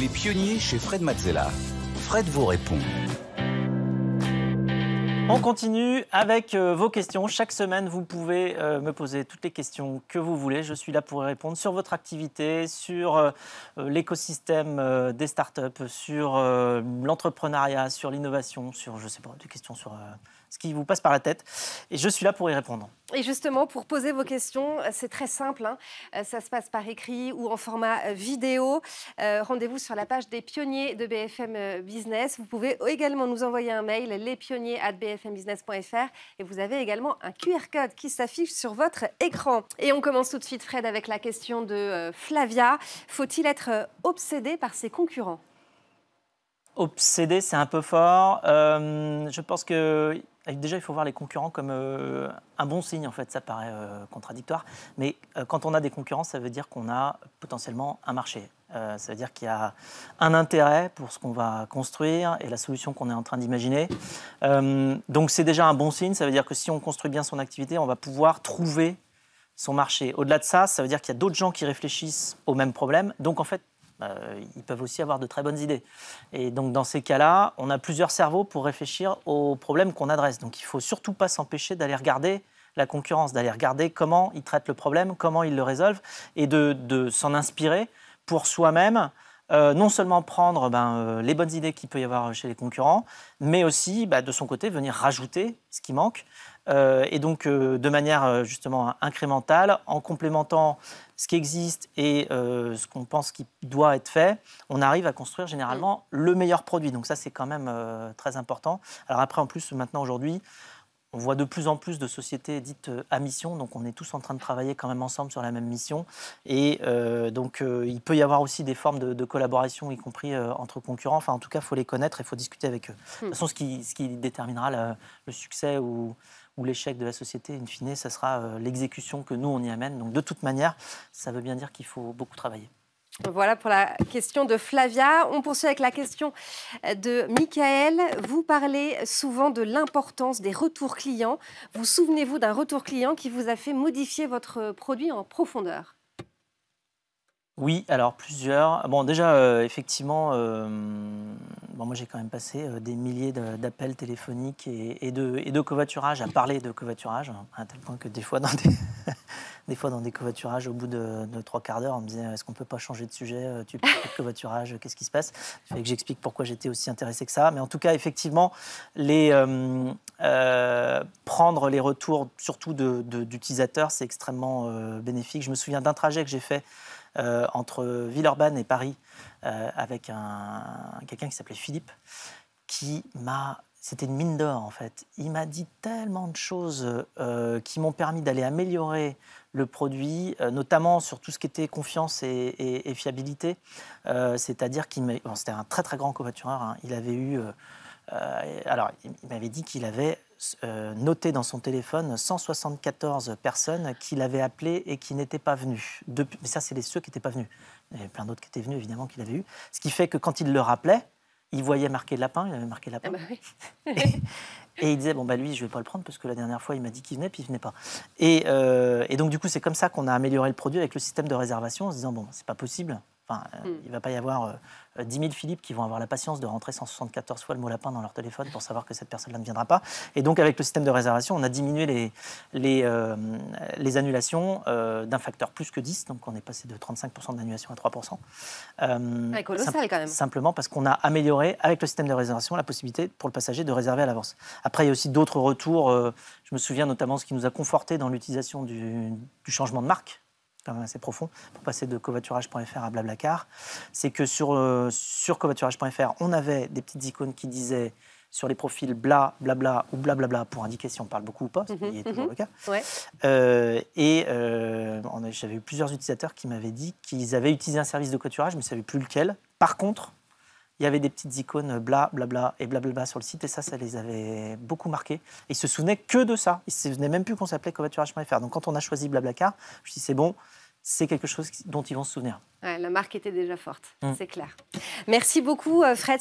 Les pionniers chez Fred Mazzella. Fred vous répond. On continue avec vos questions. Chaque semaine, vous pouvez me poser toutes les questions que vous voulez. Je suis là pour y répondre sur votre activité, sur l'écosystème des startups, sur l'entrepreneuriat, sur l'innovation, sur, je sais pas, des questions sur ce qui vous passe par la tête. Et je suis là pour y répondre. Et justement, pour poser vos questions, c'est très simple. Ça se passe par écrit ou en format vidéo. Rendez-vous sur la page des pionniers de BFM Business. Vous pouvez également nous envoyer un mail, lespionniers@bfmbusiness.fr. Et vous avez également un QR code qui s'affiche sur votre écran. Et on commence tout de suite, Fred, avec la question de Flavia. Faut-il être obsédé par ses concurrents ? Obsédé, c'est un peu fort. Je pense que déjà, il faut voir les concurrents comme un bon signe. En fait, ça paraît contradictoire. Mais quand on a des concurrents, ça veut dire qu'on a potentiellement un marché. Ça veut dire qu'il y a un intérêt pour ce qu'on va construire et la solution qu'on est en train d'imaginer. Donc, c'est déjà un bon signe. Ça veut dire que si on construit bien son activité, on va pouvoir trouver son marché. Au-delà de ça, ça veut dire qu'il y a d'autres gens qui réfléchissent au même problème. Donc, en fait, ils peuvent aussi avoir de très bonnes idées. Et donc, dans ces cas-là, on a plusieurs cerveaux pour réfléchir aux problèmes qu'on adresse. Donc, il ne faut surtout pas s'empêcher d'aller regarder la concurrence, d'aller regarder comment ils traitent le problème, comment ils le résolvent, et de s'en inspirer pour soi-même, non seulement prendre les bonnes idées qu'il peut y avoir chez les concurrents, mais aussi, de son côté, venir rajouter ce qui manque. Et donc, de manière justement incrémentale, en complémentant ce qui existe et ce qu'on pense qui doit être fait, on arrive à construire généralement le meilleur produit. Donc ça, c'est quand même très important. Alors après, en plus, maintenant, aujourd'hui, on voit de plus en plus de sociétés dites à mission, donc on est tous en train de travailler quand même ensemble sur la même mission. Et donc il peut y avoir aussi des formes de collaboration, y compris entre concurrents. Enfin, en tout cas, il faut les connaître et il faut discuter avec eux. De toute façon, ce qui déterminera le succès ou l'échec de la société, in fine, ça sera l'exécution que nous, on y amène. Donc de toute manière, ça veut bien dire qu'il faut beaucoup travailler. Voilà pour la question de Flavia. On poursuit avec la question de Michael. Vous parlez souvent de l'importance des retours clients. Vous souvenez-vous d'un retour client qui vous a fait modifier votre produit en profondeur ? Oui, alors plusieurs. Bon, déjà, effectivement, moi j'ai quand même passé des milliers d'appels téléphoniques et de covoiturage, à parler de covoiturage, à tel point que des fois dans des covoiturages, au bout de 3 quarts d'heure, on me disait est-ce qu'on ne peut pas changer de sujet, tu parles de covoiturage, qu'est-ce qui se passe ? Il fallait que j'explique pourquoi j'étais aussi intéressé que ça. Mais en tout cas, effectivement, prendre les retours, surtout d'utilisateurs, c'est extrêmement bénéfique. Je me souviens d'un trajet que j'ai fait entre Villeurbanne et Paris avec quelqu'un qui s'appelait Philippe, c'était une mine d'or en fait. Il m'a dit tellement de choses qui m'ont permis d'aller améliorer le produit, notamment sur tout ce qui était confiance et fiabilité. C'est-à-dire c'était un très très grand covoitureur. Hein. Il avait eu il m'avait dit qu'il avait noté dans son téléphone 174 personnes qu'il avait appelées et qui n'étaient pas venues. Mais ça, c'est ceux qui n'étaient pas venus. Il y avait plein d'autres qui étaient venus, évidemment, qu'il avait eu. Ce qui fait que quand il le rappelait, il voyait marqué lapin, il avait marqué lapin. Oui. Et il disait, lui, je ne vais pas le prendre parce que la dernière fois, il m'a dit qu'il venait, puis il ne venait pas. Et donc, du coup, c'est comme ça qu'on a amélioré le produit avec le système de réservation, en se disant, c'est pas possible. Il ne va pas y avoir 10 000 Philippe qui vont avoir la patience de rentrer 174 fois le mot lapin dans leur téléphone pour savoir que cette personne-là ne viendra pas. Et donc, avec le système de réservation, on a diminué les annulations d'un facteur plus que 10. Donc, on est passé de 35% d'annulation à 3%. Colossal quand même. Simplement parce qu'on a amélioré, avec le système de réservation, la possibilité pour le passager de réserver à l'avance. Après, il y a aussi d'autres retours. Je me souviens notamment ce qui nous a conforté dans l'utilisation du changement de marque, quand même assez profond, pour passer de covoiturage.fr à Blablacar, c'est que sur covoiturage.fr, on avait des petites icônes qui disaient sur les profils bla, blabla ou blablabla pour indiquer si on parle beaucoup ou pas, ce qui est toujours le cas. Ouais. J'avais eu plusieurs utilisateurs qui m'avaient dit qu'ils avaient utilisé un service de covoiturage, mais ils ne savaient plus lequel. Par contre, il y avait des petites icônes bla, blabla et blablabla sur le site, et ça les avait beaucoup marqués. Et ils se souvenaient que de ça. Ils ne se souvenaient même plus qu'on s'appelait covoiturage.fr. Donc quand on a choisi Blablacar, je me suis dit c'est bon, c'est quelque chose dont ils vont se souvenir. Ouais, la marque était déjà forte, c'est clair. Merci beaucoup, Fred.